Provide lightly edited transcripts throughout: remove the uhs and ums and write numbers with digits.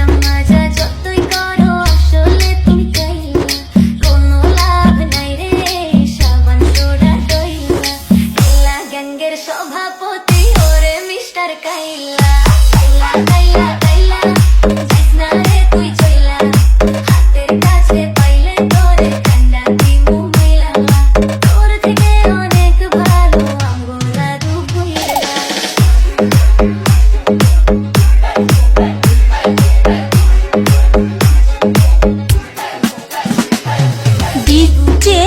মাজা যতই করো আসলে তুমি কাইলা, কোনো লাভ নাই রে সাবান সোডা দইলা। কাইলা গ্যাংয়ের সভাপতি ওরে মিস্টার কাইলা। কাইলা কাইলা কাইলা যাইস না রে তুই চইলা, হাতের কাছে পাইলে তোরে কান্ডা দিমু মিলা। তোর থেকে অনেক ভালো আমগো দাদু ভুইলা। ডিজে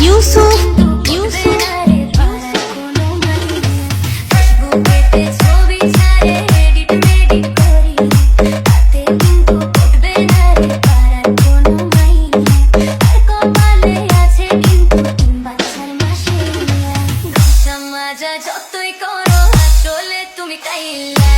ইউসুফ যতই করো আসলে তুমি কাইলা।